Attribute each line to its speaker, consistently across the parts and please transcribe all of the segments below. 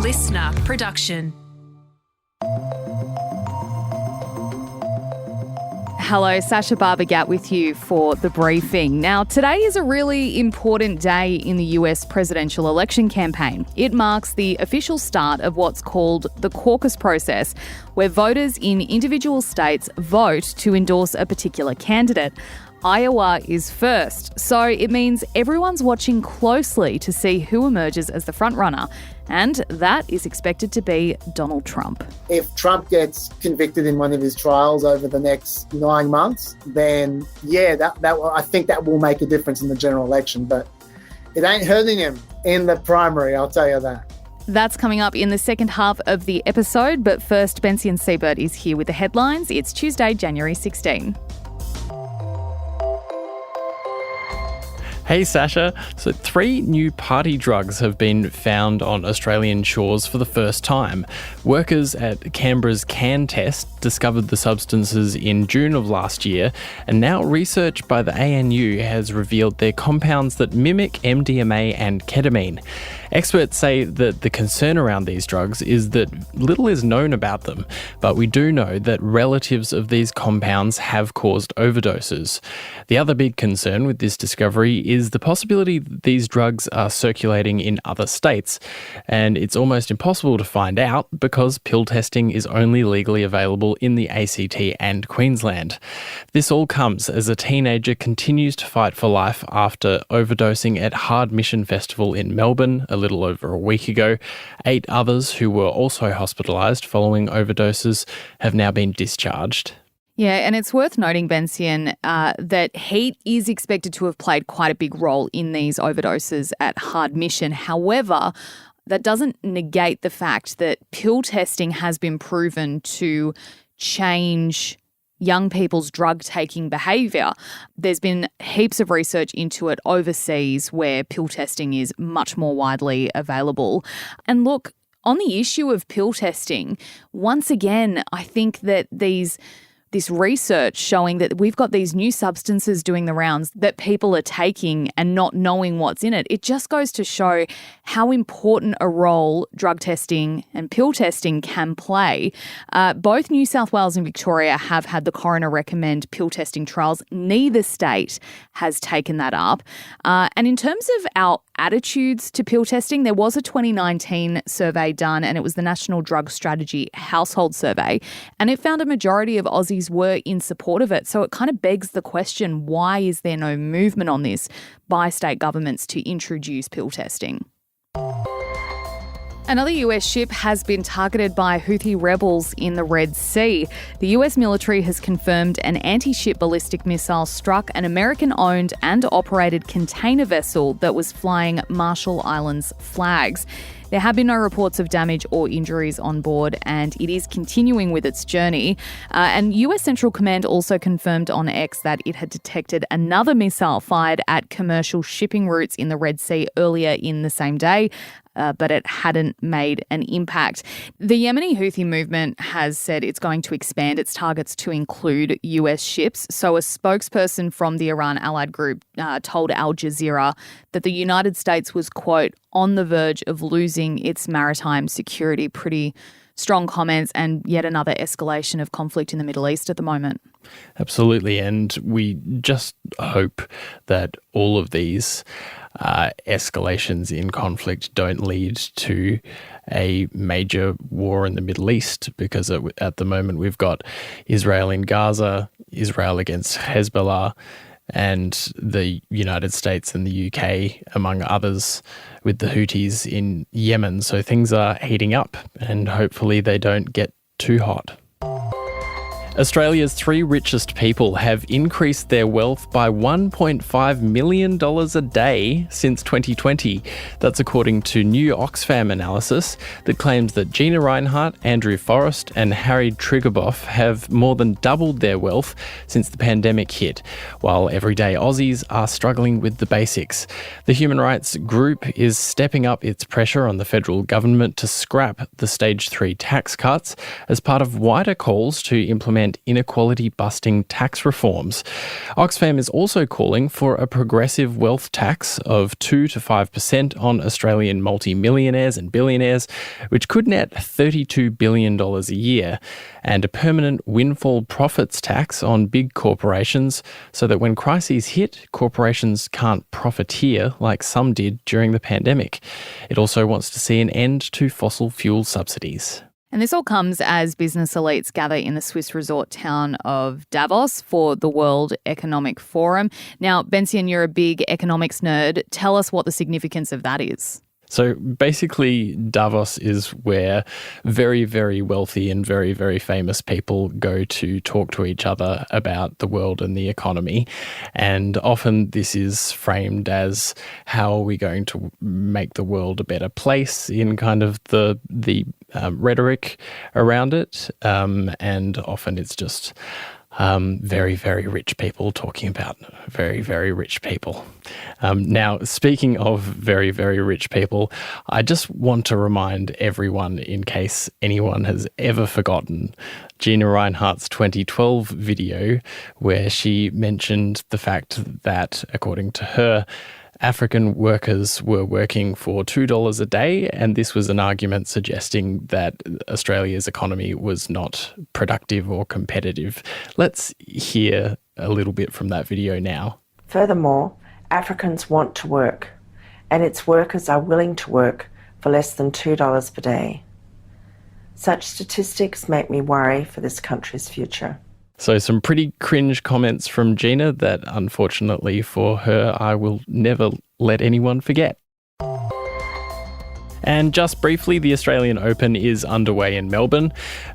Speaker 1: listener production.
Speaker 2: Hello, Sacha Barbour Gatt with you for The Briefing. Now, today is a really important day in the US presidential election campaign. It marks the official start of what's called the Caucus process, where voters in individual states vote to endorse a particular candidate. Iowa is first, so it means everyone's watching closely to see who emerges as the frontrunner, and that is expected to be Donald Trump.
Speaker 3: If Trump gets convicted in one of his trials over the next 9 months, then I think that will make a difference in the general election, but it ain't hurting him in the primary, I'll tell you that.
Speaker 2: That's coming up in the second half of the episode, but first, Bensi and Siebert is here with the headlines. It's Tuesday, January 16.
Speaker 4: Hey Sacha, so 3 new party drugs have been found on Australian shores for the first time. Workers at Canberra's Can Test discovered the substances in June of last year, and now research by the ANU has revealed they're compounds that mimic MDMA and ketamine. Experts say that the concern around these drugs is that little is known about them, but we do know that relatives of these compounds have caused overdoses. The other big concern with this discovery is the possibility that these drugs are circulating in other states, and it's almost impossible to find out because pill testing is only legally available in the ACT and Queensland. This all comes as a teenager continues to fight for life after overdosing at Hard Mission Festival in Melbourne a little over a week ago. 8 others who were also hospitalised following overdoses have now been discharged.
Speaker 2: Yeah, and it's worth noting, Bensian, that heat is expected to have played quite a big role in these overdoses at Hard Mission. However, that doesn't negate the fact that pill testing has been proven to change young people's drug-taking behaviour. There's been heaps of research into it overseas where pill testing is much more widely available. And look, on the issue of pill testing, once again, I think that this research showing that we've got these new substances doing the rounds that people are taking and not knowing what's in it, it just goes to show how important a role drug testing and pill testing can play. Both New South Wales and Victoria have had the coroner recommend pill testing trials. Neither state has taken that up. And in terms of our attitudes to pill testing, there was a 2019 survey done, and it was the National Drug Strategy Household Survey, and it found a majority of Aussies were in support of it. So it kind of begs the question, why is there no movement on this by state governments to introduce pill testing? Another US ship has been targeted by Houthi rebels in the Red Sea. The US military has confirmed an anti-ship ballistic missile struck an American-owned and operated container vessel that was flying Marshall Islands flags. There have been no reports of damage or injuries on board, and it is continuing with its journey. And US Central Command also confirmed on X that it had detected another missile fired at commercial shipping routes in the Red Sea earlier in the same day. But it hadn't made an impact. The Yemeni Houthi movement has said it's going to expand its targets to include US ships. So a spokesperson from the Iran allied group told Al Jazeera that the United States was, quote, on the verge of losing its maritime security. Pretty strong comments, and yet another escalation of conflict in the Middle East at the moment.
Speaker 4: Absolutely, and we just hope that all of these escalations in conflict don't lead to a major war in the Middle East, because at the moment we've got Israel in Gaza, Israel against Hezbollah, and the United States and the UK, among others, with the Houthis in Yemen. So things are heating up, and hopefully they don't get too hot. Australia's 3 richest people have increased their wealth by $1.5 million a day since 2020. That's according to new Oxfam analysis that claims that Gina Rinehart, Andrew Forrest and Harry Triguboff have more than doubled their wealth since the pandemic hit, while everyday Aussies are struggling with the basics. The human rights group is stepping up its pressure on the federal government to scrap the Stage 3 tax cuts as part of wider calls to implement implement inequality-busting tax reforms. Oxfam is also calling for a progressive wealth tax of 2 to 5% on Australian multi-millionaires and billionaires, which could net $32 billion a year, and a permanent windfall profits tax on big corporations so that when crises hit, corporations can't profiteer like some did during the pandemic. It also wants to see an end to fossil fuel subsidies.
Speaker 2: And this all comes as business elites gather in the Swiss resort town of Davos for the World Economic Forum. Now, Bensian, you're a big economics nerd. Tell us what the significance of that is.
Speaker 4: So basically, Davos is where very, very wealthy and very, very famous people go to talk to each other about the world and the economy. And often this is framed as how are we going to make the world a better place in kind of the rhetoric around it. And often it's just very, very rich people talking about very, very rich people. Now, speaking of very, very rich people, I just want to remind everyone, in case anyone has ever forgotten, Gina Rinehart's 2012 video where she mentioned the fact that, according to her, African workers were working for $2 a day, and this was an argument suggesting that Australia's economy was not productive or competitive. Let's hear a little bit from that video now.
Speaker 1: Furthermore, Africans want to work, and its workers are willing to work for less than $2 per day. Such statistics make me worry for this country's future.
Speaker 4: So some pretty cringe comments from Gina that, unfortunately for her, I will never let anyone forget. And just briefly, the Australian Open is underway in Melbourne.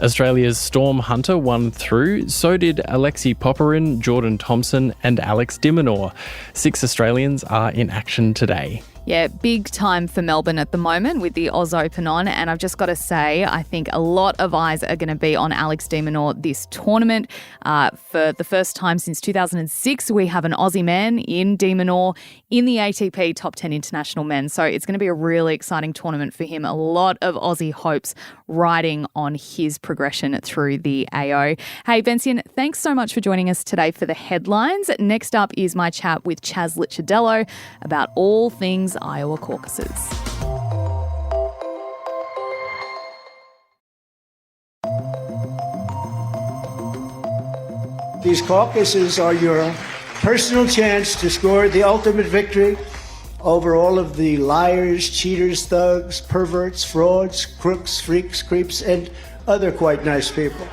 Speaker 4: Australia's Storm Hunter won through, so did Alexei Popyrin, Jordan Thompson and Alex de Minaur. 6 Australians are in action today.
Speaker 2: Yeah, big time for Melbourne at the moment with the Oz Open on. And I've just got to say, I think a lot of eyes are going to be on Alex de Minaur this tournament. For the first time since 2006, we have an Aussie man in de Minaur in the ATP Top 10 International Men. So it's going to be a really exciting tournament for him. A lot of Aussie hopes riding on his progression through the AO. Hey, Bensian, thanks so much for joining us today for the headlines. Next up is my chat with Chas Licciardello about all things Iowa caucuses.
Speaker 5: These caucuses are your personal chance to score the ultimate victory over all of the liars, cheaters, thugs, perverts, frauds, crooks, freaks, creeps, and other quite nice people.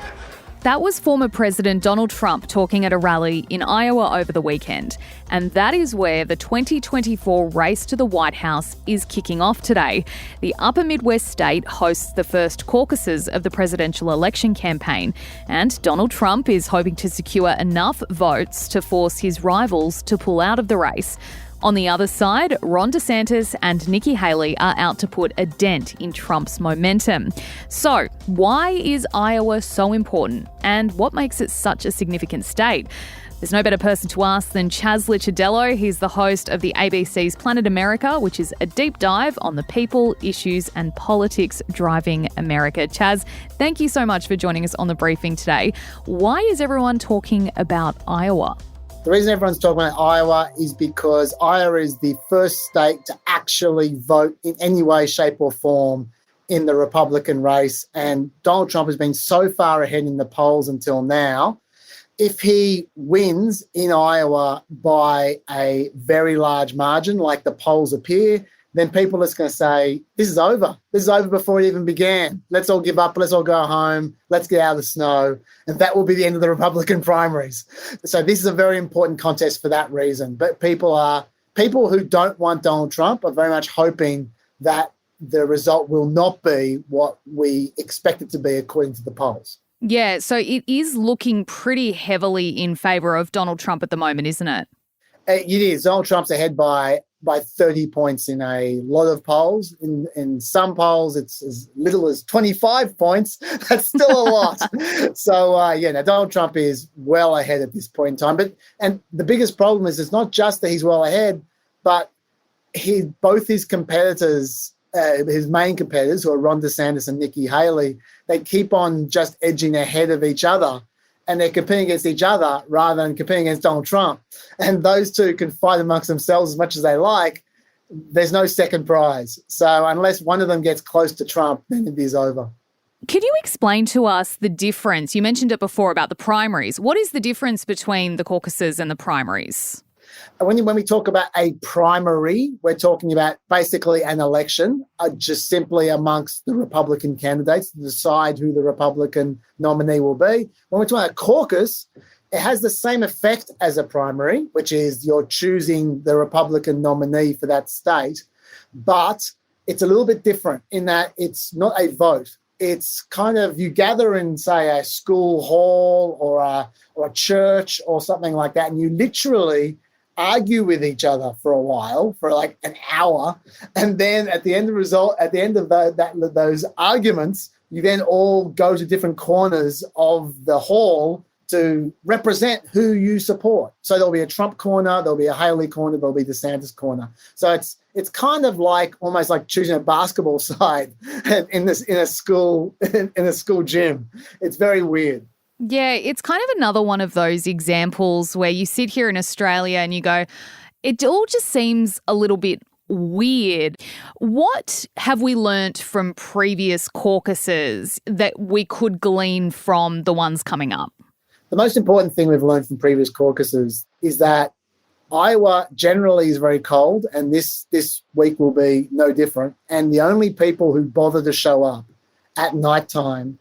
Speaker 2: That was former President Donald Trump talking at a rally in Iowa over the weekend. And that is where the 2024 race to the White House is kicking off today. The Upper Midwest state hosts the first caucuses of the presidential election campaign. And Donald Trump is hoping to secure enough votes to force his rivals to pull out of the race. On the other side, Ron DeSantis and Nikki Haley are out to put a dent in Trump's momentum. So, why is Iowa so important, and what makes it such a significant state? There's no better person to ask than Chas Licciardello. He's the host of the ABC's Planet America, which is a deep dive on the people, issues and politics driving America. Chas, thank you so much for joining us on The Briefing today. Why is everyone talking about Iowa?
Speaker 3: The reason everyone's talking about Iowa is because Iowa is the first state to actually vote in any way, shape or form in the Republican race. And Donald Trump has been so far ahead in the polls until now. If he wins in Iowa by a very large margin, like the polls appear, then people are just going to say, this is over. This is over before it even began. Let's all give up. Let's all go home. Let's get out of the snow. And that will be the end of the Republican primaries. So this is a very important contest for that reason. But people who don't want Donald Trump are very much hoping that the result will not be what we expect it to be according to the polls.
Speaker 2: Yeah, so it is looking pretty heavily in favour of Donald Trump at the moment, isn't it?
Speaker 3: It is. Donald Trump's ahead by 30 points in a lot of polls. In some polls, it's as little as 25 points. That's still a lot. So, now Donald Trump is well ahead at this point in time. And the biggest problem is it's not just that he's well ahead, but both his competitors, his main competitors, who are Ron DeSantis and Nikki Haley, they keep on just edging ahead of each other. and they're competing against each other rather than competing against Donald Trump. And those two can fight amongst themselves as much as they like. There's no second prize. So unless one of them gets close to Trump, then it is over.
Speaker 2: Could you explain to us the difference? You mentioned it before about the primaries. What is the difference between the caucuses and the primaries?
Speaker 3: When we talk about a primary, we're talking about basically an election, just simply amongst the Republican candidates to decide who the Republican nominee will be. When we're talking about a caucus, it has the same effect as a primary, which is you're choosing the Republican nominee for that state, but it's a little bit different in that it's not a vote. It's kind of you gather in, say, a school hall or a church or something like that, and you literally argue with each other for a while, for like an hour, and then at the end of those arguments, you then all go to different corners of the hall to represent who you support. So there'll be a Trump corner, there'll be a Haley corner, there'll be DeSantis corner. So it's kind of like almost like choosing a basketball side in a school gym. It's very weird.
Speaker 2: Yeah, it's kind of another one of those examples where you sit here in Australia and you go, it all just seems a little bit weird. What have we learnt from previous caucuses that we could glean from the ones coming up?
Speaker 3: The most important thing we've learned from previous caucuses is that Iowa generally is very cold, and this week will be no different. And the only people who bother to show up at nighttime,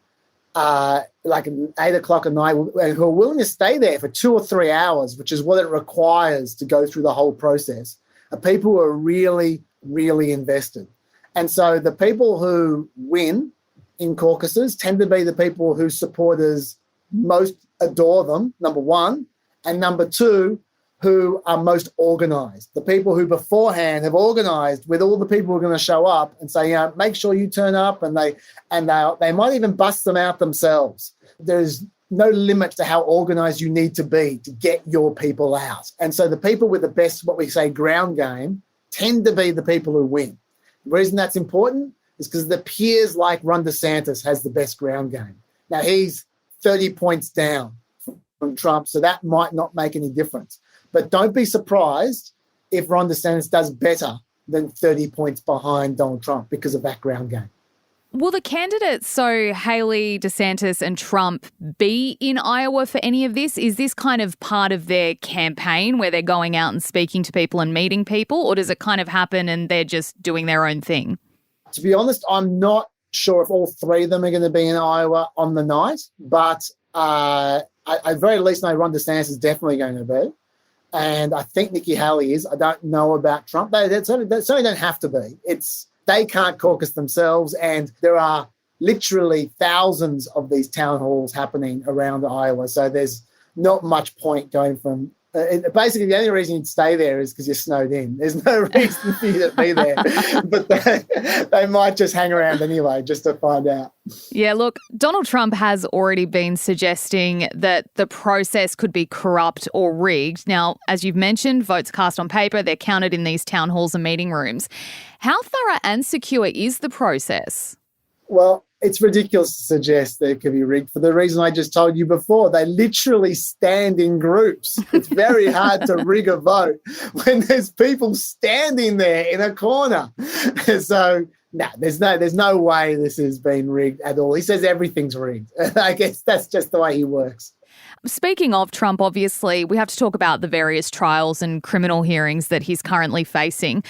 Speaker 3: like 8 o'clock at night, and who are willing to stay there for 2 or 3 hours, which is what it requires to go through the whole process, are people who are really, really invested. And so the people who win in caucuses tend to be the people whose supporters most adore them, number one, and number two, who are most organised. The people who beforehand have organised with all the people who are going to show up and say, make sure you turn up, and they might even bust them out themselves. There's no limit to how organised you need to be to get your people out. And so the people with the best, what we say, ground game tend to be the people who win. The reason that's important is because the peers like Ron DeSantis has the best ground game. Now, he's 30 points down from Trump, so that might not make any difference. But don't be surprised if Ron DeSantis does better than 30 points behind Donald Trump because of that ground game.
Speaker 2: Will the candidates, so Haley, DeSantis and Trump, be in Iowa for any of this? Is this kind of part of their campaign where they're going out and speaking to people and meeting people, or does it kind of happen and they're just doing their own thing?
Speaker 3: To be honest, I'm not sure if all three of them are going to be in Iowa on the night, but I at very least know Ron DeSantis is definitely going to be. And I think Nikki Haley is. I don't know about Trump. They certainly don't have to be. They can't caucus themselves, and there are literally thousands of these town halls happening around Iowa. So there's not much point going from basically, the only reason you'd stay there is because you're snowed in. There's no reason for you to be there. But they might just hang around anyway just to find out.
Speaker 2: Yeah, look, Donald Trump has already been suggesting that the process could be corrupt or rigged. Now, as you've mentioned, votes cast on paper, they're counted in these town halls and meeting rooms. How thorough and secure is the process?
Speaker 3: Well, it's ridiculous to suggest that it could be rigged for the reason I just told you before. They literally stand in groups. It's very hard to rig a vote when there's people standing there in a corner. So, there's no way this has been rigged at all. He says everything's rigged. I guess that's just the way he works.
Speaker 2: Speaking of Trump, obviously, we have to talk about the various trials and criminal hearings that he's currently facing.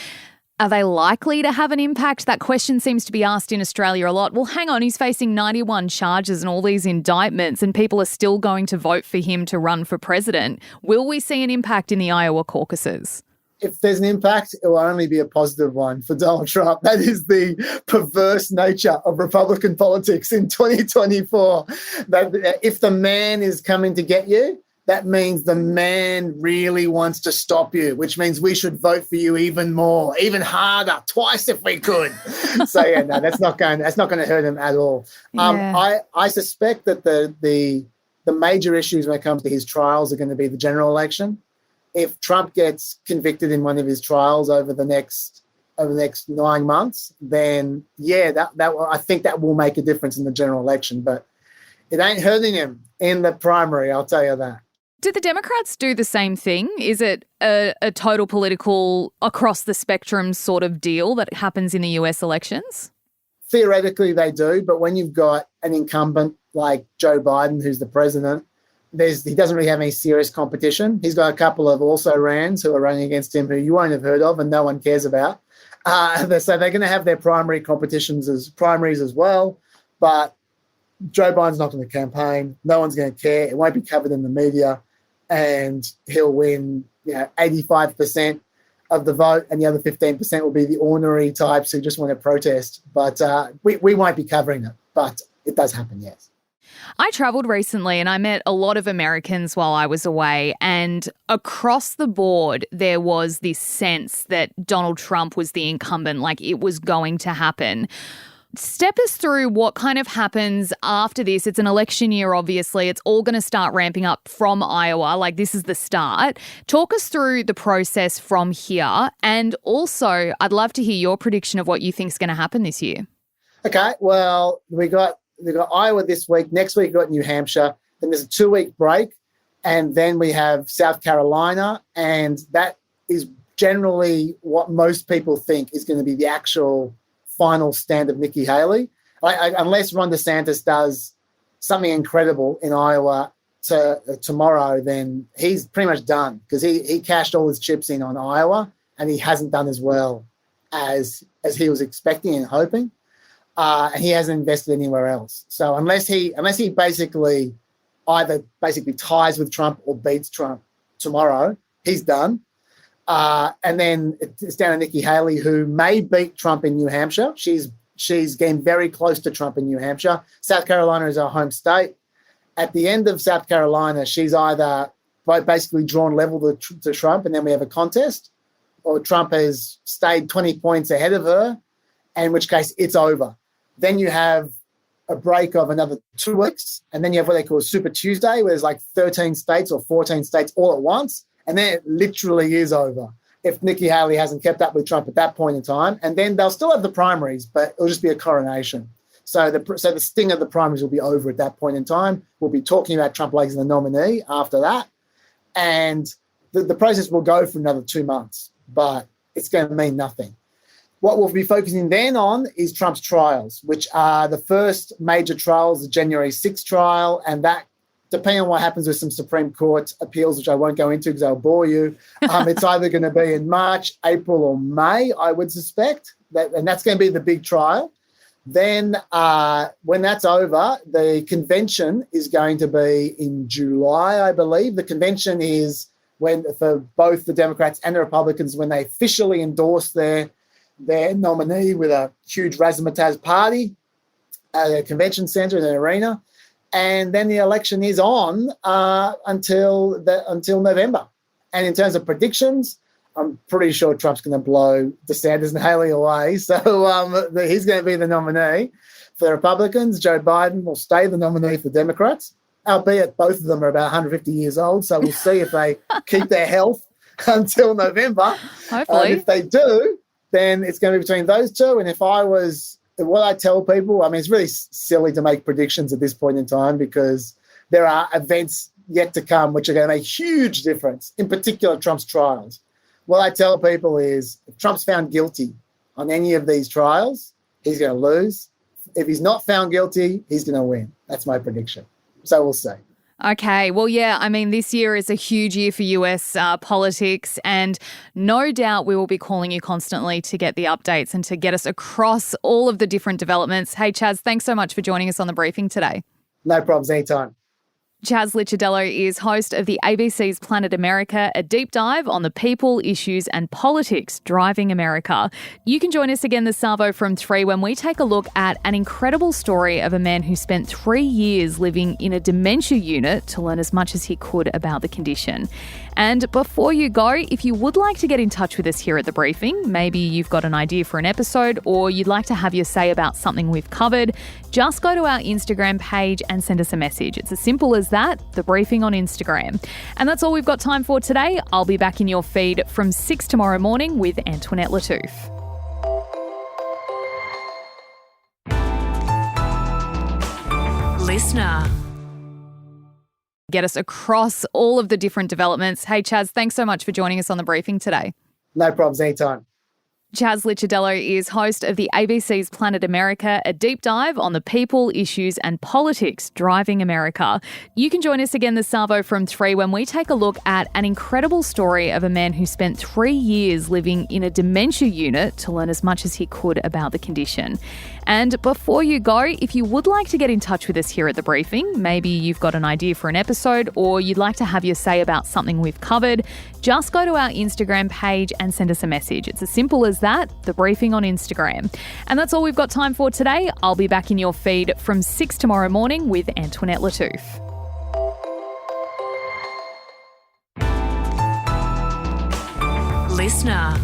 Speaker 2: Are they likely to have an impact? That question seems to be asked in Australia a lot. Well, hang on, he's facing 91 charges and all these indictments, and people are still going to vote for him to run for president. Will we see an impact in the Iowa caucuses?
Speaker 3: If there's an impact, it will only be a positive one for Donald Trump. That is the perverse nature of Republican politics in 2024. That if the man is coming to get you, that means the man really wants to stop you, which means we should vote for you even more, even harder, twice if we could. So that's not going to hurt him at all.
Speaker 2: Yeah.
Speaker 3: I suspect that the major issues when it comes to his trials are going to be the general election. If Trump gets convicted in one of his trials over the next 9 months, then I think that will make a difference in the general election. But It ain't hurting him in the primary, I'll tell you that.
Speaker 2: Do the Democrats do the same thing? Is it a total political, across the spectrum sort of deal that happens in the US elections?
Speaker 3: Theoretically, they do, but when you've got an incumbent like Joe Biden, who's the president, he doesn't really have any serious competition. He's got a couple of also-rans who are running against him who you won't have heard of and no one cares about. So they're going to have their primary primaries as well, but Joe Biden's not going to campaign. No one's going to care. It won't be covered in the media, and he'll win 85% of the vote, and the other 15% will be the ornery types who just want to protest. But we won't be covering it, but it does happen, yes.
Speaker 2: I travelled recently and I met a lot of Americans while I was away, and across the board there was this sense that Donald Trump was the incumbent, like it was going to happen. Step us through what kind of happens after this. It's an election year, obviously. It's all going to start ramping up from Iowa. Like, this is the start. Talk us through the process from here. And also, I'd love to hear your prediction of what you think is going to happen this year.
Speaker 3: Okay, well, we got Iowa this week. Next week, we've got New Hampshire. Then there's a 2-week break. And then we have South Carolina. And that is generally what most people think is going to be the actual final stand of Nikki Haley. Unless Ron DeSantis does something incredible in Iowa tomorrow, then he's pretty much done, because he cashed all his chips in on Iowa and he hasn't done as well as he was expecting and hoping. And he hasn't invested anywhere else. So unless he basically either ties with Trump or beats Trump tomorrow, he's done. And then it's down to Nikki Haley, who may beat Trump in New Hampshire. She's getting very close to Trump in New Hampshire. South Carolina is our home state. At the end of South Carolina, she's either basically drawn level to Trump, and then we have a contest, or Trump has stayed 20 points ahead of her, in which case it's over. Then you have a break of another 2 weeks, and then you have what they call Super Tuesday, where there's like 13 states or 14 states all at once. And then it literally is over if Nikki Haley hasn't kept up with Trump at that point in time. And then they'll still have the primaries, but it'll just be a coronation. So the sting of the primaries will be over at that point in time. We'll be talking about Trump as the nominee after that. And the process will go for another 2 months, but it's going to mean nothing. What we'll be focusing then on is Trump's trials, which are the first major trials, the January 6th trial, and that, depending on what happens with some Supreme Court appeals, which I won't go into because I'll bore you, it's either going to be in March, April, or May, I would suspect, and that's going to be the big trial. Then when that's over, the convention is going to be in July, I believe. The convention is for both the Democrats and the Republicans, when they officially endorse their nominee with a huge razzmatazz party at a convention centre in an arena. And then the election is on until November. And in terms of predictions, I'm pretty sure Trump's going to blow DeSantis and Haley away. So he's going to be the nominee for the Republicans. Joe Biden will stay the nominee for the Democrats, albeit both of them are about 150 years old. So we'll see if they keep their health until November.
Speaker 2: Hopefully.
Speaker 3: If they do, then it's going to be between those two. And what I tell people, I mean, it's really silly to make predictions at this point in time, because there are events yet to come which are going to make a huge difference, in particular Trump's trials. What I tell people is, if Trump's found guilty on any of these trials, he's going to lose. If he's not found guilty, he's going to win. That's my prediction. So we'll see.
Speaker 2: Okay. Well, yeah, I mean, this year is a huge year for US politics, and no doubt we will be calling you constantly to get the updates and to get us across all of the different developments. Hey, Chas, thanks so much for joining us on the briefing today.
Speaker 3: No problems, anytime.
Speaker 2: Chas Licciardello is host of the ABC's Planet America, a deep dive on the people, issues and politics driving America. You can join us again this Savo from 3 when we take a look at an incredible story of a man who spent 3 years living in a dementia unit to learn as much as he could about the condition. And before you go, if you would like to get in touch with us here at The Briefing, maybe you've got an idea for an episode or you'd like to have your say about something we've covered, just go to our Instagram page and send us a message. It's as simple as that, The Briefing on Instagram. And that's all we've got time for today. I'll be back in your feed from 6 tomorrow morning with Antoinette Lattouf.
Speaker 6: Listener.
Speaker 2: Get us across all of the different developments. Hey, Chas, thanks so much for joining us on the briefing today.
Speaker 3: No problems, anytime.
Speaker 2: Chas Licciardello is host of the ABC's Planet America, a deep dive on the people, issues and politics driving America. You can join us again this Savo from 3 when we take a look at an incredible story of a man who spent 3 years living in a dementia unit to learn as much as he could about the condition. And before you go, if you would like to get in touch with us here at The Briefing, maybe you've got an idea for an episode or you'd like to have your say about something we've covered, just go to our Instagram page and send us a message. It's as simple as that, The Briefing on Instagram. And that's all we've got time for today. I'll be back in your feed from 6 tomorrow morning with Antoinette Lattouf.
Speaker 6: Listener.